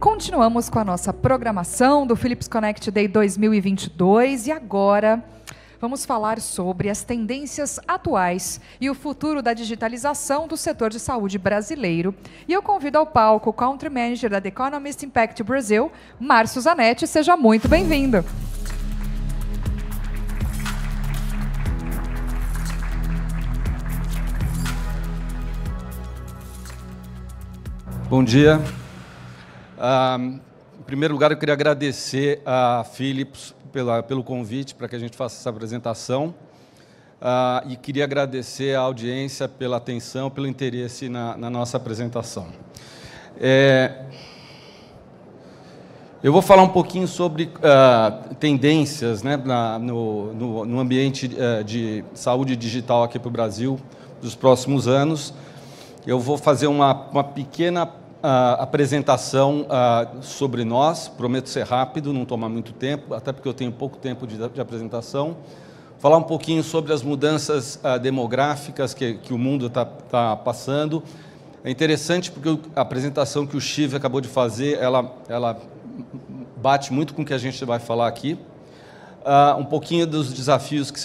continuamos com a nossa programação do Philips Connect Day 2022 e agora vamos falar sobre as tendências atuais e o futuro da digitalização do setor de saúde brasileiro. E eu convido ao palco o Country Manager da The Economist Impact Brasil, Márcio Zanetti. Seja muito bem-vindo. Bom dia. Em primeiro lugar, eu queria agradecer a Philips pelo convite para que a gente faça essa apresentação e queria agradecer à audiência pela atenção, pelo interesse na nossa apresentação. Eu vou falar um pouquinho sobre tendências, né, no ambiente de saúde digital aqui para o Brasil dos próximos anos. Eu vou fazer uma pequena apresentação sobre nós, prometo ser rápido, não tomar muito tempo, até porque eu tenho pouco tempo de apresentação. Falar um pouquinho sobre as mudanças demográficas que o mundo está passando. É interessante porque a apresentação que o Chive acabou de fazer, ela bate muito com o que a gente vai falar aqui. Um pouquinho dos desafios que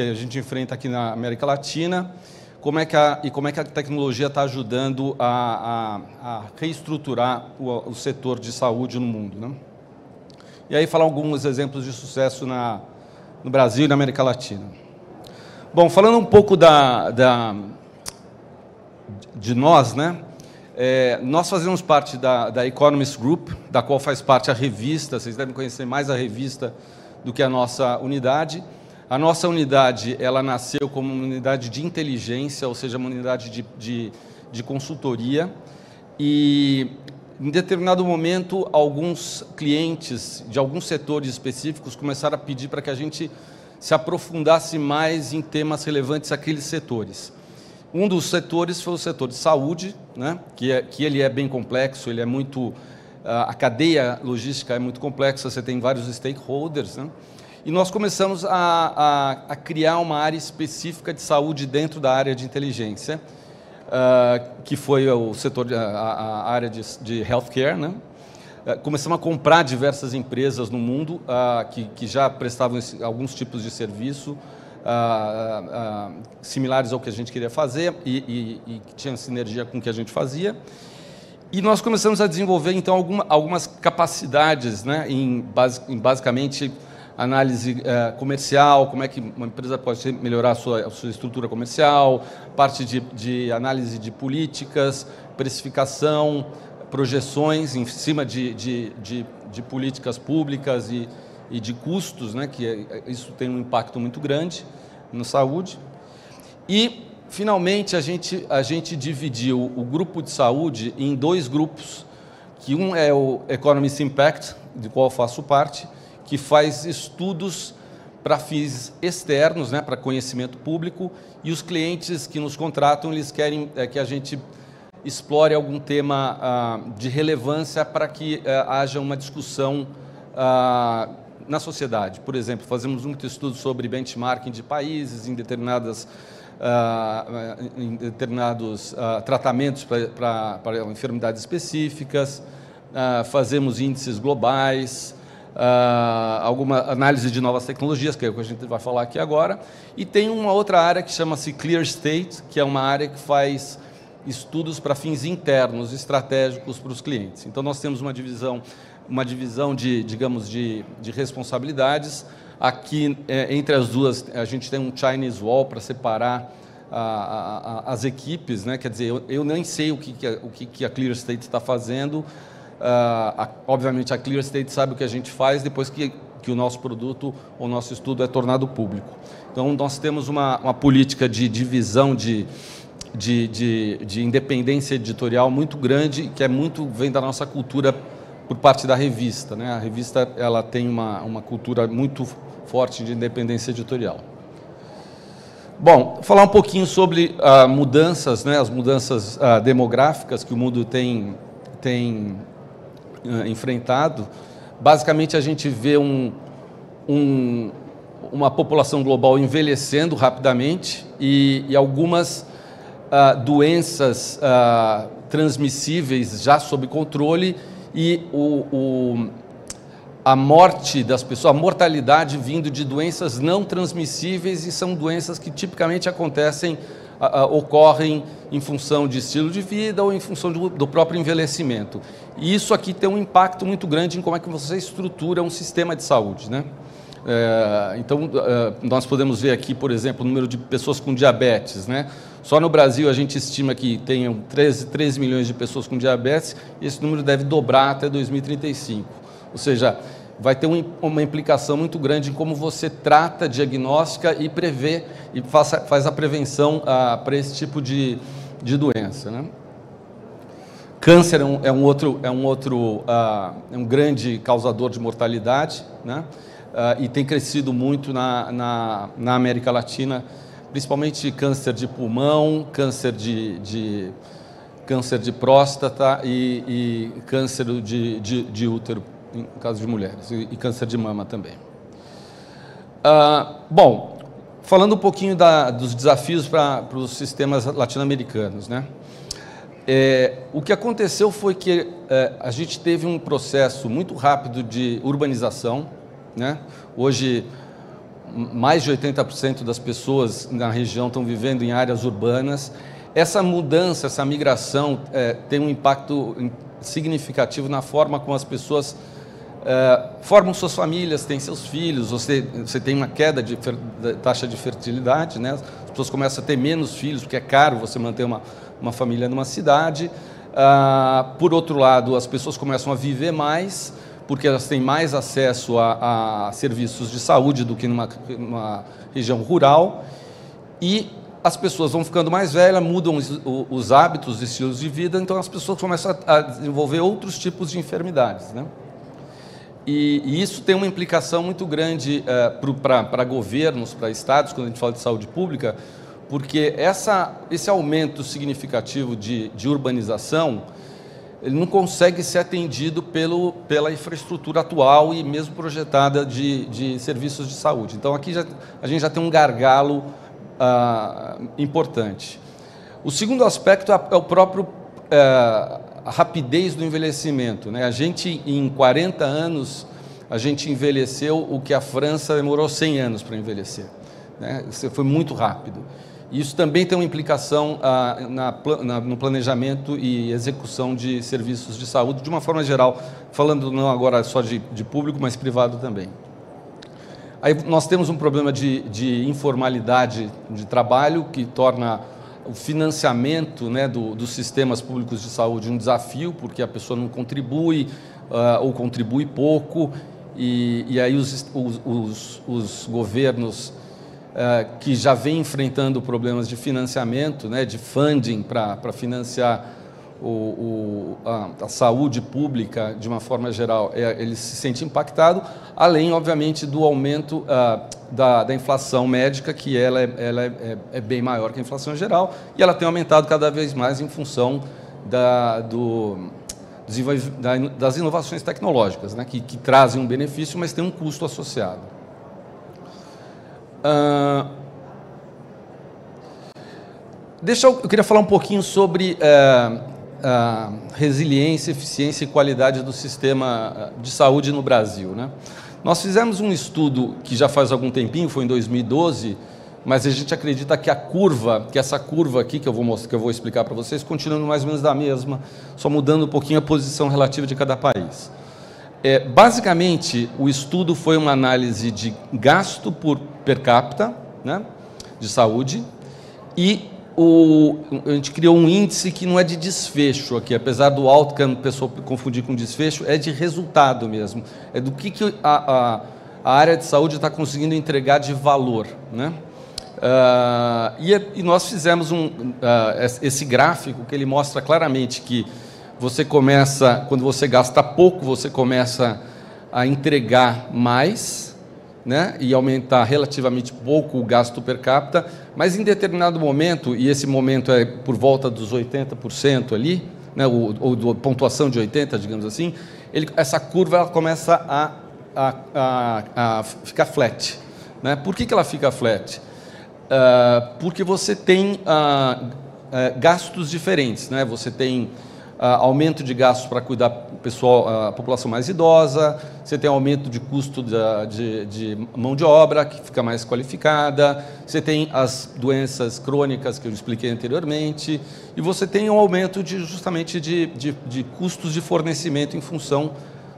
a gente enfrenta aqui na América Latina. Como é que a tecnologia está ajudando a reestruturar o setor de saúde no mundo, né? E aí falar alguns exemplos de sucesso no Brasil e na América Latina. Bom, falando um pouco de nós, né? Nós fazemos parte da Economist Group, da qual faz parte a revista. Vocês devem conhecer mais a revista do que a nossa unidade. A nossa unidade, ela nasceu como uma unidade de inteligência, ou seja, uma unidade de consultoria. E, em determinado momento, alguns clientes de alguns setores específicos começaram a pedir para que a gente se aprofundasse mais em temas relevantes àqueles setores. Um dos setores foi o setor de saúde, né, que ele é bem complexo, ele é muito... A cadeia logística é muito complexa, você tem vários stakeholders, né? E nós começamos a criar uma área específica de saúde dentro da área de inteligência, que foi o setor, a área de healthcare, né? Começamos a comprar diversas empresas no mundo que já prestavam alguns tipos de serviço similares ao que a gente queria fazer e que tinham sinergia com o que a gente fazia. E nós começamos a desenvolver, então, algumas capacidades, né, basicamente, análise comercial, como é que uma empresa pode melhorar a sua estrutura comercial, parte de análise de políticas, precificação, projeções em cima de políticas públicas e de custos, né, isso tem um impacto muito grande na saúde. E, finalmente, a gente dividiu o grupo de saúde em dois grupos, que um é o Economist Impact, de qual eu faço parte, que faz estudos para fins externos, né, para conhecimento público, e os clientes que nos contratam, eles querem que a gente explore algum tema de relevância para que haja uma discussão na sociedade. Por exemplo, fazemos muito estudo sobre benchmarking de países em determinados tratamentos para enfermidades específicas, fazemos índices globais, alguma análise de novas tecnologias, que é o que a gente vai falar aqui agora, e tem uma outra área que chama-se Clear State, que é uma área que faz estudos para fins internos, estratégicos para os clientes. Então, nós temos uma divisão digamos, de responsabilidades. Aqui, entre as duas, a gente tem um Chinese Wall para separar as equipes, né? Quer dizer, eu nem sei o que a Clear State está fazendo. Obviamente, a Clear State sabe o que a gente faz depois que o nosso produto ou nosso estudo é tornado público. Então, nós temos uma política de divisão de independência editorial muito grande, que vem da nossa cultura por parte da revista, né? A revista ela tem uma cultura muito forte de independência editorial. Bom, falar um pouquinho sobre mudanças, né? As mudanças demográficas que o mundo tem enfrentado. Basicamente, a gente vê uma população global envelhecendo rapidamente e algumas doenças transmissíveis já sob controle e a morte das pessoas, a mortalidade vindo de doenças não transmissíveis, e são doenças que tipicamente ocorrem em função de estilo de vida ou em função do próprio envelhecimento. E isso aqui tem um impacto muito grande em como é que você estrutura um sistema de saúde, né? Então, nós podemos ver aqui, por exemplo, o número de pessoas com diabetes, né? Só no Brasil a gente estima que tenham 13 milhões de pessoas com diabetes, e esse número deve dobrar até 2035. Ou seja, vai ter uma implicação muito grande em como você trata, diagnostica e prevê, e faz a prevenção para esse tipo de doença, né? Câncer é um grande causador de mortalidade, né? E tem crescido muito na América Latina, principalmente câncer de pulmão, câncer de próstata e câncer de útero, no caso de mulheres, e câncer de mama também. Bom, falando um pouquinho dos desafios para os sistemas latino-americanos, né? O que aconteceu foi que a gente teve um processo muito rápido de urbanização, né? Hoje, mais de 80% das pessoas na região estão vivendo em áreas urbanas. Essa mudança, essa migração tem um impacto significativo na forma como as pessoas formam suas famílias, têm seus filhos. Você tem uma queda de taxa de fertilidade, né? As pessoas começam a ter menos filhos, porque é caro você manter uma família numa cidade. Por outro lado, as pessoas começam a viver mais, porque elas têm mais acesso a serviços de saúde do que numa região rural, e as pessoas vão ficando mais velhas, mudam os hábitos, os estilos de vida, então as pessoas começam a desenvolver outros tipos de enfermidades, né? E isso tem uma implicação muito grande para governos, para estados, quando a gente fala de saúde pública, porque esse aumento significativo de urbanização, ele não consegue ser atendido pela infraestrutura atual e mesmo projetada de serviços de saúde. Então, aqui a gente já tem um gargalo importante. O segundo aspecto é o próprio a rapidez do envelhecimento, né? A gente, em 40 anos, a gente envelheceu o que a França demorou 100 anos para envelhecer, né? Isso foi muito rápido. Isso também tem uma implicação no planejamento e execução de serviços de saúde, de uma forma geral, falando não agora só de público, mas privado também. Aí nós temos um problema de informalidade de trabalho, que torna o financiamento, né, dos sistemas públicos de saúde um desafio, porque a pessoa não contribui ou contribui pouco, e aí os governos que já vem enfrentando problemas de financiamento, né, de funding para financiar a saúde pública de uma forma geral, ele se sente impactado, além, obviamente, do aumento da inflação médica, que ela é bem maior que a inflação geral, e ela tem aumentado cada vez mais em função das inovações tecnológicas, né, que trazem um benefício, mas tem um custo associado. Eu queria falar um pouquinho sobre resiliência, eficiência e qualidade do sistema de saúde no Brasil, né? Nós fizemos um estudo que já faz algum tempinho, foi em 2012, mas a gente acredita que essa curva aqui, que eu vou explicar para vocês, continua mais ou menos da mesma, só mudando um pouquinho a posição relativa de cada país. Basicamente, o estudo foi uma análise de gasto per capita, né, de saúde, e a gente criou um índice que não é de desfecho aqui, apesar do outcome, a pessoa confundir com desfecho, é de resultado mesmo, é do que a área de saúde está conseguindo entregar de valor, né? E nós fizemos esse gráfico que ele mostra claramente que você começa, quando você gasta pouco, você começa a entregar mais, né, e aumentar relativamente pouco o gasto per capita, mas em determinado momento, e esse momento é por volta dos 80% ali, né, ou da pontuação de 80%, digamos assim, essa curva ela começa a ficar flat, né? Por que ela fica flat? Porque você tem gastos diferentes, né? Você tem aumento de gastos para cuidar do pessoal, a população mais idosa, você tem aumento de custo de mão de obra, que fica mais qualificada, você tem as doenças crônicas que eu expliquei anteriormente, e você tem um aumento justamente de custos de fornecimento em função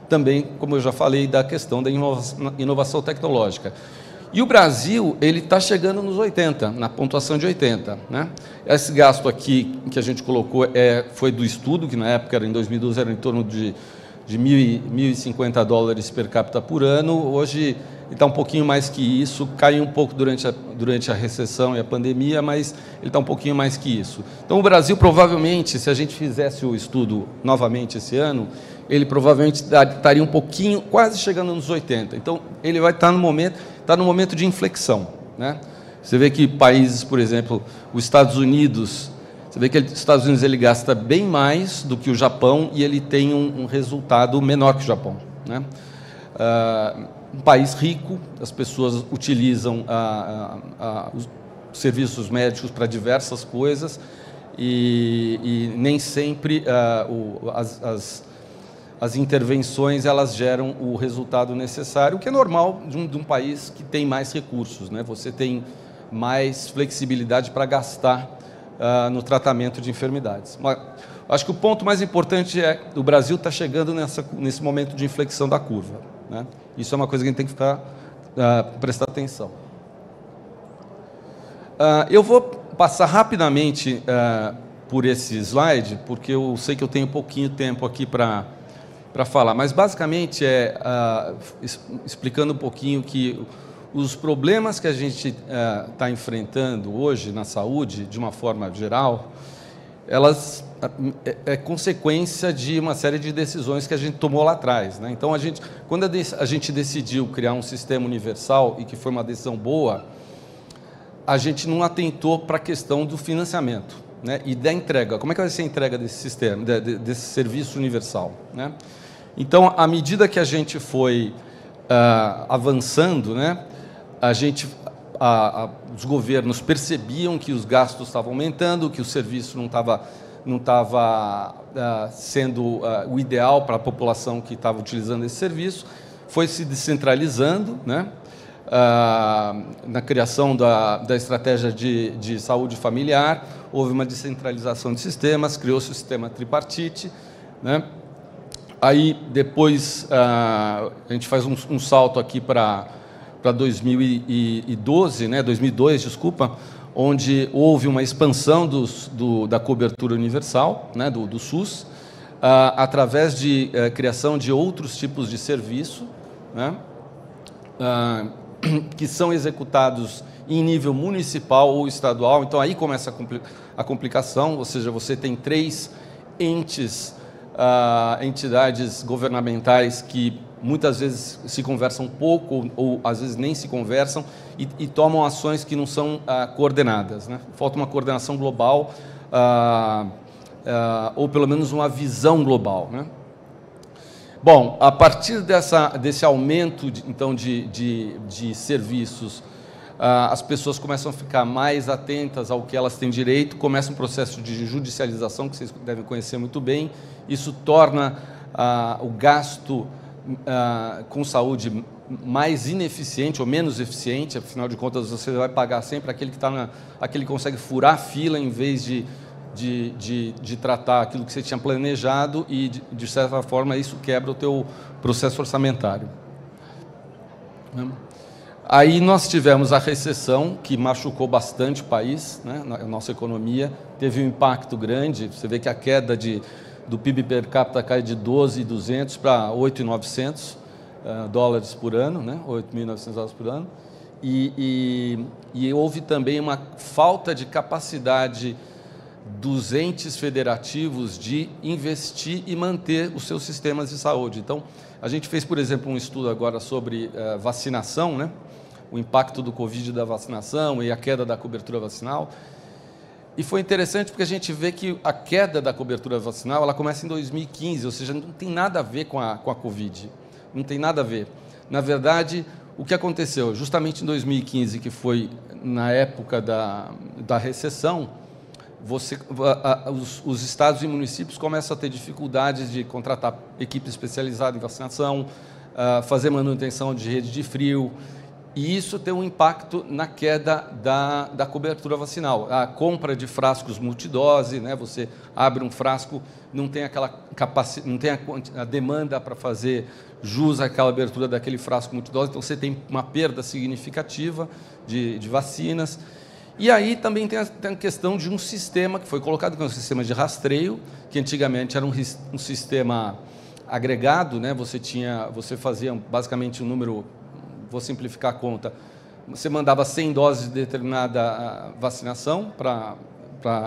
também, como eu já falei, da questão da inovação tecnológica. E o Brasil, ele está chegando nos 80, na pontuação de 80. Né? Esse gasto aqui que a gente colocou foi do estudo, que na época, em 2012, era em torno de $1.050 per capita por ano. Hoje ele está um pouquinho mais que isso, caiu um pouco durante a recessão e a pandemia, mas ele está um pouquinho mais que isso. Então, o Brasil, provavelmente, se a gente fizesse o estudo novamente esse ano, ele provavelmente estaria um pouquinho, quase chegando nos 80. Então, ele vai estar no momento de inflexão. Né? Você vê que países, por exemplo, os Estados Unidos, você vê que os Estados Unidos ele gasta bem mais do que o Japão e ele tem um resultado menor que o Japão. Né? Um país rico, as pessoas utilizam os serviços médicos para diversas coisas e nem sempre as intervenções elas geram o resultado necessário, o que é normal de um país que tem mais recursos. Né? Você tem mais flexibilidade para gastar no tratamento de enfermidades. Mas acho que o ponto mais importante é que o Brasil está chegando nesse momento de inflexão da curva. Né? Isso é uma coisa que a gente tem que prestar atenção. Eu vou passar rapidamente por esse slide, porque eu sei que eu tenho pouquinho tempo aqui para falar, mas basicamente explicando um pouquinho que os problemas que a gente está enfrentando hoje na saúde, de uma forma geral, elas é consequência de uma série de decisões que a gente tomou lá atrás. Né? Então, quando a gente decidiu criar um sistema universal, e que foi uma decisão boa, a gente não atentou para a questão do financiamento, né? E da entrega. Como é que vai ser a entrega desse sistema, desse serviço universal? Né? Então, à medida que a gente foi avançando, né, os governos percebiam que os gastos estavam aumentando, que o serviço não estava sendo o ideal para a população que estava utilizando esse serviço, foi se descentralizando, né, na criação da estratégia de saúde familiar, houve uma descentralização de sistemas, criou-se o sistema tripartite, né. Aí, depois, a gente faz um salto aqui para 2012, né, 2002, desculpa, onde houve uma expansão da cobertura universal, né, do SUS, através de criação de outros tipos de serviço, né, que são executados em nível municipal ou estadual. Então, aí começa a complicação, ou seja, você tem 3 entidades governamentais que muitas vezes se conversam pouco ou às vezes nem se conversam e tomam ações que não são coordenadas. Né? Falta uma coordenação global ou pelo menos uma visão global. Né? Bom, a partir desse aumento de serviços, as pessoas começam a ficar mais atentas ao que elas têm direito, começa um processo de judicialização, que vocês devem conhecer muito bem. Isso torna o gasto com saúde mais ineficiente ou menos eficiente, afinal de contas, você vai pagar sempre aquele que consegue furar a fila em vez de tratar aquilo que você tinha planejado e, de certa forma, isso quebra o teu processo orçamentário. Aí nós tivemos a recessão, que machucou bastante o país, né? A nossa economia, teve um impacto grande. Você vê que a queda do PIB per capita cai de 12.200 para 8.900 dólares por ano, né? 8.900 dólares por ano. E houve também uma falta de capacidade dos entes federativos de investir e manter os seus sistemas de saúde. Então, a gente fez, por exemplo, um estudo agora sobre vacinação, né? O impacto do Covid da vacinação e a queda da cobertura vacinal. E foi interessante porque a gente vê que a queda da cobertura vacinal ela começa em 2015, ou seja, não tem nada a ver com a Covid. Não tem nada a ver. Na verdade, o que aconteceu? Justamente em 2015, que foi na época da recessão, os estados e municípios começam a ter dificuldades de contratar equipe especializada em vacinação, fazer manutenção de rede de frio, e isso tem um impacto na queda da cobertura vacinal. A compra de frascos multidose, né? Você abre um frasco, não tem aquela capacidade, não tem a demanda para fazer jus àquela abertura daquele frasco multidose, então você tem uma perda significativa de vacinas. E aí também tem a questão de um sistema que foi colocado, que é um sistema de rastreio, que antigamente era um sistema agregado, né? Você fazia basicamente um número, vou simplificar a conta, você mandava 100 doses de determinada vacinação para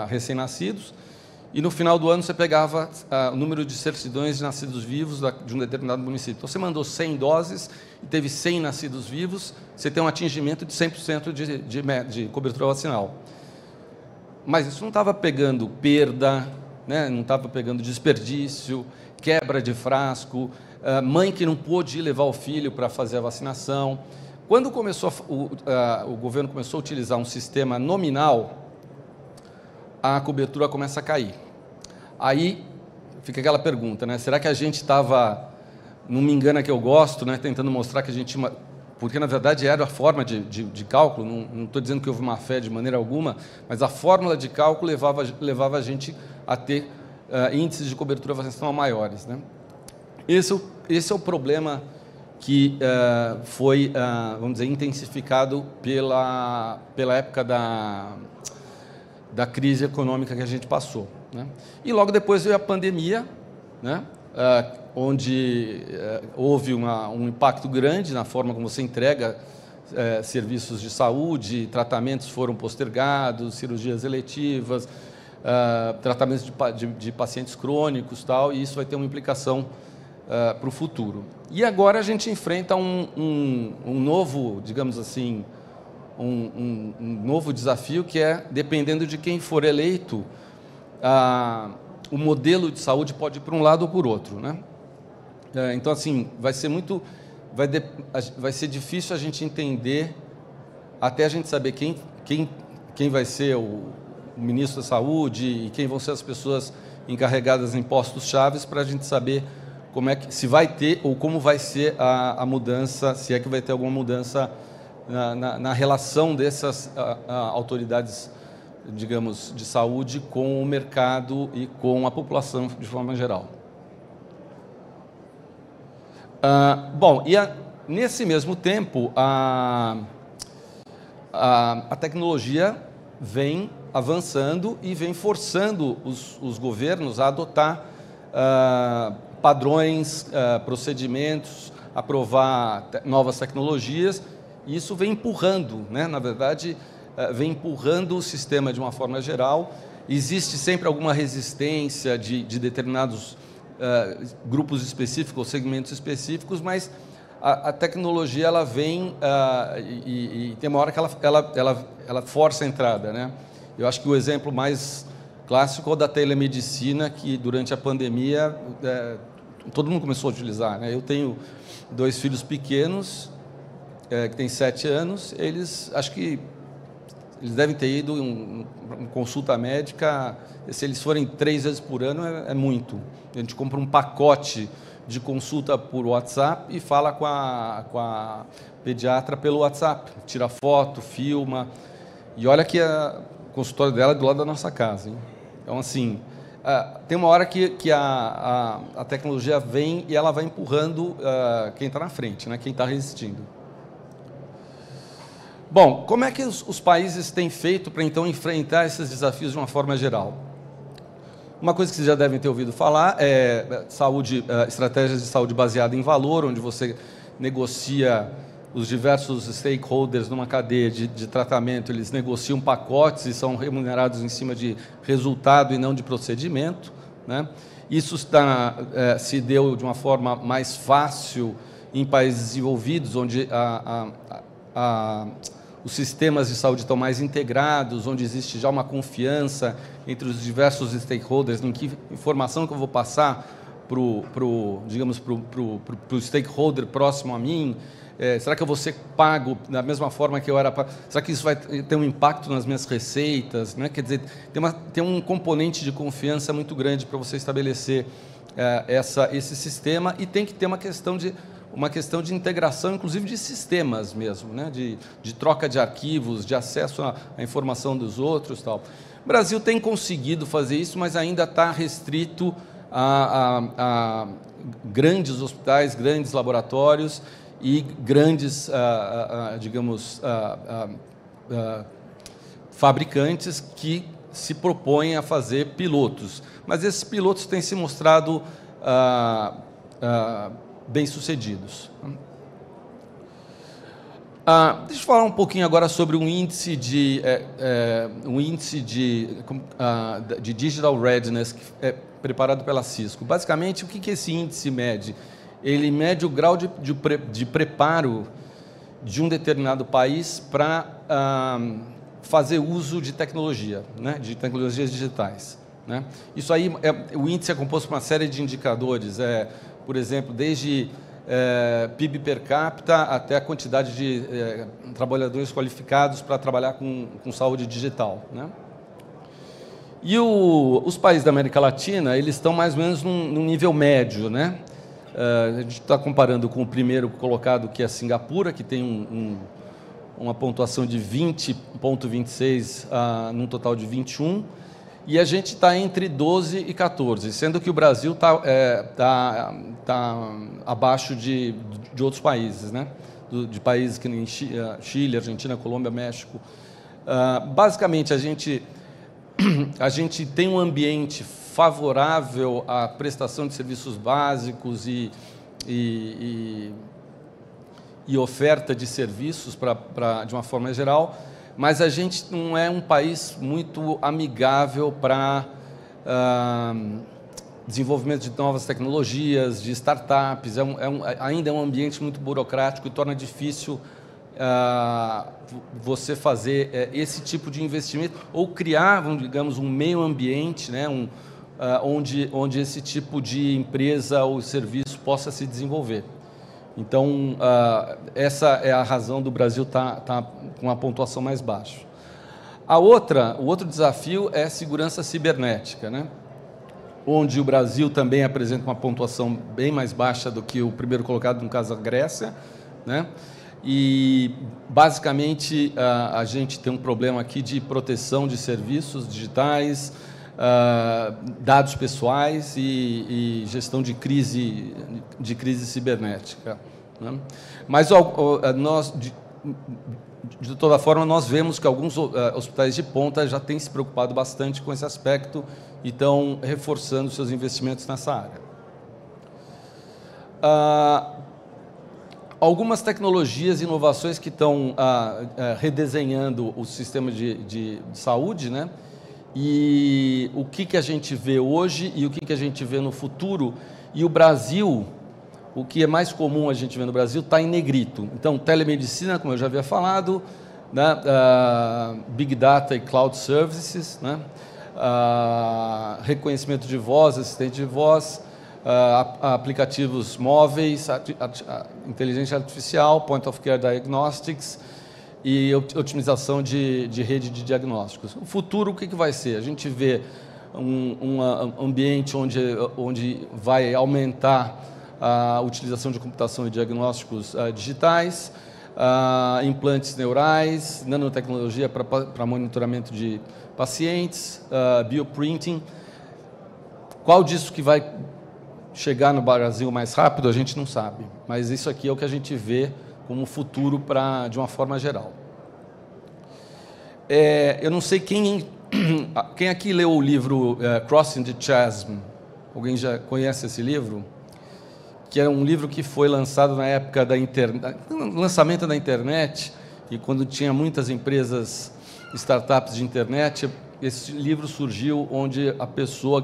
recém-nascidos, e no final do ano você pegava o número de certidões de nascidos vivos de um determinado município. Então você mandou 100 doses e teve 100 nascidos vivos, você tem um atingimento de 100% de cobertura vacinal. Mas isso não estava pegando perda, né? Não estava pegando desperdício, quebra de frasco, mãe que não pôde levar o filho para fazer a vacinação. Quando o governo começou a utilizar um sistema nominal, a cobertura começa a cair. Aí fica aquela pergunta, né? Será que a gente estava, não me engana que eu gosto, né? Tentando mostrar que a gente tinha, porque na verdade era a forma de cálculo, não estou dizendo que houve má fé de maneira alguma, mas a fórmula de cálculo levava a gente a ter índices de cobertura vacinal maiores, né? Esse é o problema que foi, vamos dizer, intensificado pela época da crise econômica que a gente passou, né? E logo depois veio a pandemia, né? Onde houve um impacto grande na forma como você entrega serviços de saúde, tratamentos foram postergados, cirurgias eletivas, tratamentos de pacientes crônicos, tal, e isso vai ter uma implicação para o futuro. E agora a gente enfrenta um novo, digamos assim, um novo desafio, que é, dependendo de quem for eleito, o modelo de saúde pode ir para um lado ou por outro, né? Então, assim, vai ser difícil a gente entender, até a gente saber quem vai ser o ministro da Saúde e quem vão ser as pessoas encarregadas em postos chaves, para a gente saber se vai ter ou como vai ser a mudança, se é que vai ter alguma mudança na relação dessas autoridades, digamos, de saúde com o mercado e com a população de forma geral. Bom, nesse mesmo tempo, a tecnologia vem avançando e vem forçando os governos a adotar padrões, procedimentos, aprovar novas tecnologias, e isso vem empurrando, né? Na verdade, vem empurrando o sistema de uma forma geral. Existe sempre alguma resistência de determinados grupos específicos ou segmentos específicos, mas a tecnologia ela vem e tem uma hora que ela força a entrada, né? Eu acho que o exemplo mais clássico é o da telemedicina, que durante a pandemia todo mundo começou a utilizar, né? Eu tenho 2 filhos pequenos, que têm 7 anos, acho que eles devem ter ido em consulta médica, se eles forem 3 vezes por ano, é muito. A gente compra um pacote de consulta por WhatsApp e fala com a pediatra pelo WhatsApp, tira foto, filma, e olha que o consultório dela é do lado da nossa casa, hein? Então, assim, tem uma hora que a tecnologia vem e ela vai empurrando quem está na frente, né? Quem está resistindo. Bom, como é que os países têm feito para, então, enfrentar esses desafios de uma forma geral? Uma coisa que vocês já devem ter ouvido falar é estratégias de saúde baseada em valor, onde você negocia os diversos stakeholders numa cadeia de tratamento, eles negociam pacotes e são remunerados em cima de resultado e não de procedimento, né? Isso se deu de uma forma mais fácil em países desenvolvidos, onde os sistemas de saúde estão mais integrados, onde existe já uma confiança entre os diversos stakeholders em que informação que eu vou passar digamos, para o stakeholder próximo a mim? Será que eu vou ser pago da mesma forma que eu era pago? Será que isso vai ter um impacto nas minhas receitas? Né? Quer dizer, tem um componente de confiança muito grande para você estabelecer esse sistema, e tem que ter uma questão de integração, inclusive de sistemas mesmo, né? de troca de arquivos, de acesso à informação dos outros, tal. O Brasil tem conseguido fazer isso, mas ainda está restrito a grandes hospitais, grandes laboratórios e grandes, digamos, fabricantes que se propõem a fazer pilotos. Mas esses pilotos têm se mostrado bem-sucedidos. Deixa eu falar um pouquinho agora sobre um índice de Digital Readiness que é preparado pela Cisco. Basicamente, o que esse índice mede? Ele mede o grau de preparo de um determinado país para fazer uso de tecnologia, né, de tecnologias digitais. Né? Isso aí, o índice é composto por uma série de indicadores, por exemplo, desde PIB per capita até a quantidade de trabalhadores qualificados para trabalhar com saúde digital. Né? E os países da América Latina, eles estão mais ou menos num nível médio, né? A gente está comparando com o primeiro colocado, que é Singapura, que tem uma pontuação de 20,26 num total de 21, e a gente está entre 12 e 14, sendo que o Brasil está abaixo de outros países, né? De países que nem Chile, Argentina, Colômbia, México. Basicamente, a gente tem um ambiente favorável à prestação de serviços básicos e oferta de serviços de uma forma geral, mas a gente não é um país muito amigável para desenvolvimento de novas tecnologias, de startups. Ainda é um ambiente muito burocrático e torna difícil você fazer esse tipo de investimento ou criar, digamos, um meio ambiente, né, onde esse tipo de empresa ou serviço possa se desenvolver. Então, essa é a razão do Brasil estar com uma pontuação mais baixa. O outro desafio é a segurança cibernética, né? Onde o Brasil também apresenta uma pontuação bem mais baixa do que o primeiro colocado, no caso, a Grécia, né? E, basicamente, a gente tem um problema aqui de proteção de serviços digitais, dados pessoais e gestão de crise cibernética. Né? Mas nós, de toda forma, nós vemos que alguns hospitais de ponta já têm se preocupado bastante com esse aspecto e estão reforçando seus investimentos nessa área. Algumas tecnologias e inovações que estão redesenhando o sistema de saúde, né? E o que a gente vê hoje e o que a gente vê no futuro. E o Brasil, o que é mais comum a gente ver no Brasil, está em negrito. Então, telemedicina, como eu já havia falado, né? Big Data e Cloud Services, né? Reconhecimento de voz, assistente de voz, aplicativos móveis, inteligência artificial, Point of Care Diagnostics e otimização de rede de diagnósticos. O futuro, o que vai ser? A gente vê um ambiente onde vai aumentar a utilização de computação e diagnósticos digitais, implantes neurais, nanotecnologia para monitoramento de pacientes, bioprinting. Qual disso que vai chegar no Brasil mais rápido, a gente não sabe. Mas isso aqui é o que a gente vê como futuro de uma forma geral. Eu não sei quem aqui leu o livro Crossing the Chasm. Alguém já conhece esse livro? Que é um livro que foi lançado na época do lançamento da internet, e quando tinha muitas empresas, startups de internet, esse livro surgiu onde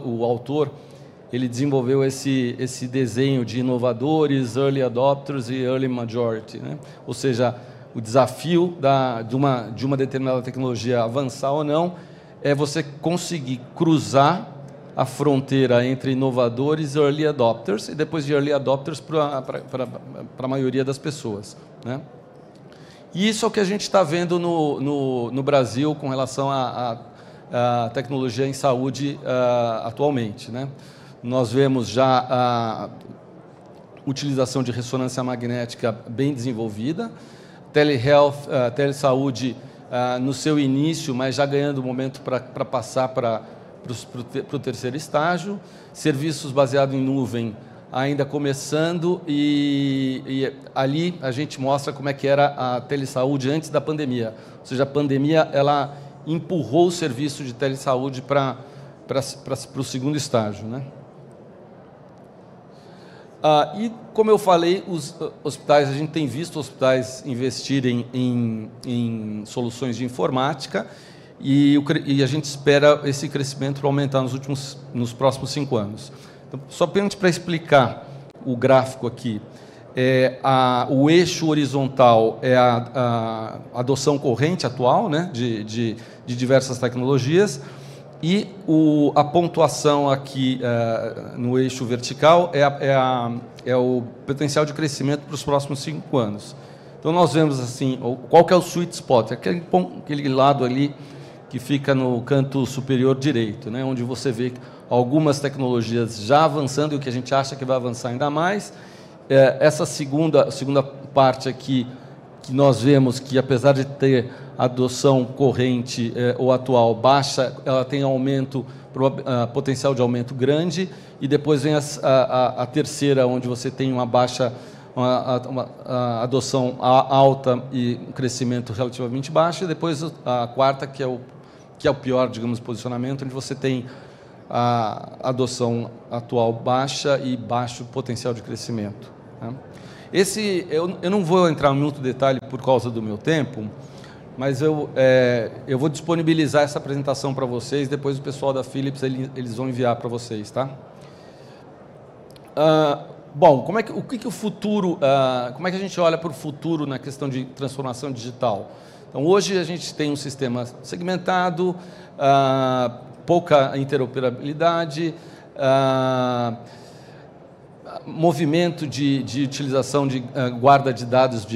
o autor, ele desenvolveu esse desenho de inovadores, early adopters e early majority, né? Ou seja, o desafio de uma determinada tecnologia avançar ou não é você conseguir cruzar a fronteira entre inovadores e early adopters, e depois de early adopters para a maioria das pessoas, né? E isso é o que a gente está vendo no Brasil com relação à tecnologia em saúde atualmente, né? Nós vemos já a utilização de ressonância magnética bem desenvolvida, telehealth, telesaúde no seu início, mas já ganhando momento para passar para o terceiro estágio, serviços baseados em nuvem ainda começando, e ali a gente mostra como é que era a telesaúde antes da pandemia. Ou seja, a pandemia ela empurrou o serviço de telesaúde para o segundo estágio, né? E, como eu falei, os hospitais, a gente tem visto hospitais investirem em soluções de informática, e a gente espera esse crescimento para aumentar nos próximos 5 anos. Então, só para explicar o gráfico aqui, o eixo horizontal é a adoção corrente atual, né, de diversas tecnologias, e a pontuação aqui no eixo vertical é o potencial de crescimento para os próximos 5 anos. Então, nós vemos assim, qual que é o sweet spot, aquele lado ali que fica no canto superior direito, né, onde você vê algumas tecnologias já avançando e o que a gente acha que vai avançar ainda mais. Essa segunda parte aqui, que nós vemos que, apesar de ter adoção corrente ou atual baixa, ela tem potencial de aumento grande, e depois vem a terceira, onde você tem uma baixa, uma adoção alta e um crescimento relativamente baixo, e depois a quarta, que é o pior, digamos, posicionamento, onde você tem a adoção atual baixa e baixo potencial de crescimento, né? Eu não vou entrar em muito detalhe por causa do meu tempo, mas eu vou disponibilizar essa apresentação para vocês, depois o pessoal da Philips eles vão enviar para vocês, tá? Bom, o que o futuro, como é que a gente olha para o futuro na questão de transformação digital? Então, hoje a gente tem um sistema segmentado, pouca interoperabilidade, movimento de utilização de guarda de dados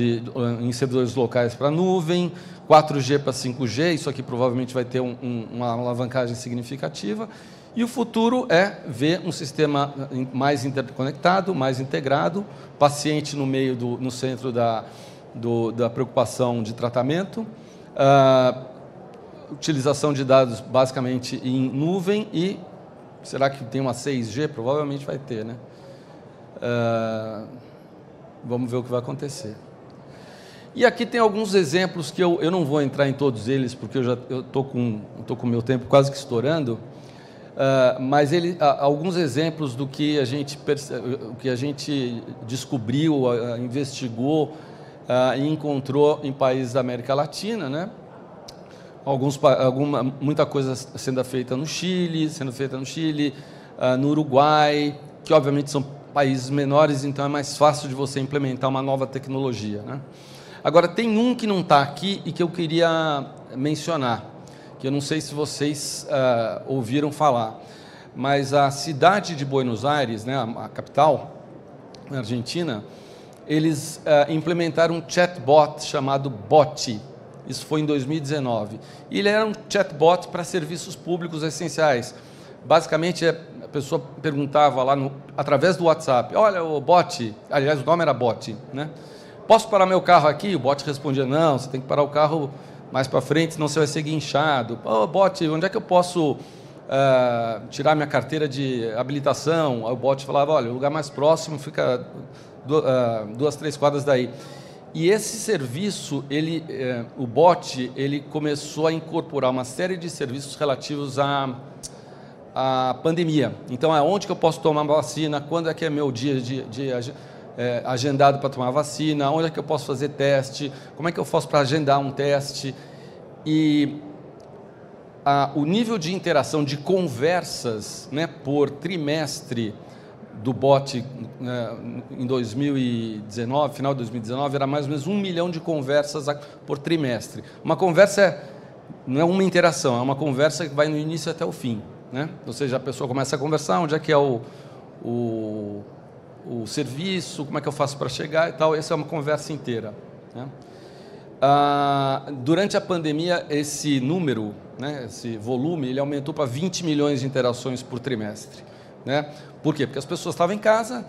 em servidores locais para a nuvem, 4G para 5G, isso aqui provavelmente vai ter uma alavancagem significativa, e o futuro é ver um sistema mais interconectado, mais integrado, paciente no centro da preocupação de tratamento, utilização de dados basicamente em nuvem, e será que tem uma 6G? Provavelmente vai ter, né? Vamos ver o que vai acontecer. E aqui tem alguns exemplos que eu não vou entrar em todos eles, porque eu estou com o meu tempo quase que estourando, mas alguns exemplos do que a gente descobriu, investigou e encontrou em países da América Latina, né? Muita coisa sendo feita no Chile, no Uruguai, que obviamente são países menores, então é mais fácil de você implementar uma nova tecnologia, né? Agora, tem um que não está aqui e que eu queria mencionar, que eu não sei se vocês ouviram falar, mas a cidade de Buenos Aires, né, a capital, na Argentina, eles implementaram um chatbot chamado Bot. Isso foi em 2019. E ele era um chatbot para serviços públicos essenciais. Basicamente, a pessoa perguntava lá, através do WhatsApp, olha, o bot, aliás, o nome era Bot, né? Posso parar meu carro aqui? O bot respondia, não, você tem que parar o carro mais para frente, senão você vai ser guinchado. Ô, bot, onde é que eu posso tirar minha carteira de habilitação? Aí o bot falava, olha, o lugar mais próximo fica 2, 3 quadras daí. E esse serviço, o bot, ele começou a incorporar uma série de serviços relativos à pandemia. Então, onde que eu posso tomar vacina? Quando é que é meu dia agendado para tomar vacina? Onde é que eu posso fazer teste? Como é que eu faço para agendar um teste? E o nível de interação, de conversas, né, por trimestre do bot em 2019, final de 2019, era mais ou menos 1 milhão de conversas por trimestre. Uma conversa não é uma interação, é uma conversa que vai no início até o fim, né? Ou seja, a pessoa começa a conversar, onde é que é o serviço, como é que eu faço para chegar e tal. Essa é uma conversa inteira, né? Durante a pandemia, esse número, né, esse volume, ele aumentou para 20 milhões de interações por trimestre, né? Por quê? Porque as pessoas estavam em casa,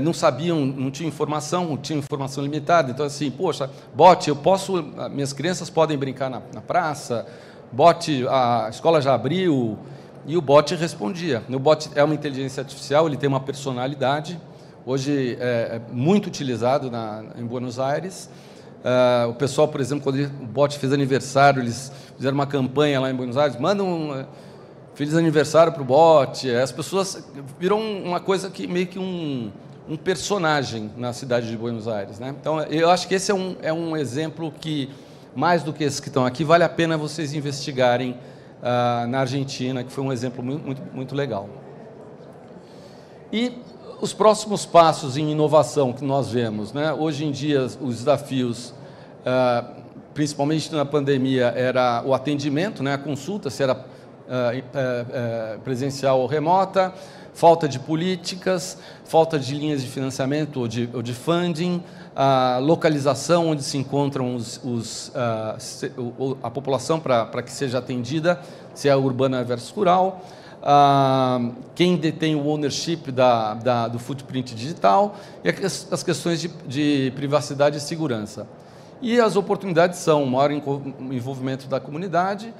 não sabiam, não tinham informação limitada. Então, assim, poxa, bot, minhas crianças podem brincar na praça, bot, a escola já abriu, e o bot respondia. O bot é uma inteligência artificial, ele tem uma personalidade, hoje é muito utilizado em Buenos Aires. O pessoal, por exemplo, quando o bot fez aniversário, eles fizeram uma campanha lá em Buenos Aires, manda um feliz aniversário para o bot. As pessoas viram uma coisa que meio que um personagem na cidade de Buenos Aires, né? Então, eu acho que esse é um exemplo que, mais do que esses que estão aqui, vale a pena vocês investigarem na Argentina, que foi um exemplo muito, muito legal. E os próximos passos em inovação que nós vemos, né? Hoje em dia, os desafios, principalmente na pandemia, era o atendimento, né? A consulta, se era presencial ou remota, falta de políticas, falta de linhas de financiamento ou de funding, a localização onde se encontram a população para que seja atendida, se é urbana versus rural, quem detém o ownership do footprint digital e as questões de privacidade e segurança. E as oportunidades são o maior envolvimento da comunidade,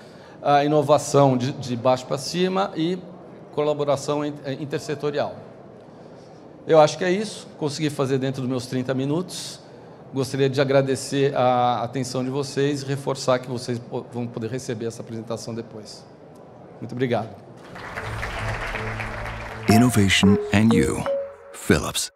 a inovação de baixo para cima e colaboração intersetorial. Eu acho que é isso, consegui fazer dentro dos meus 30 minutos. Gostaria de agradecer a atenção de vocês e reforçar que vocês vão poder receber essa apresentação depois. Muito obrigado. Innovation and you. Philips.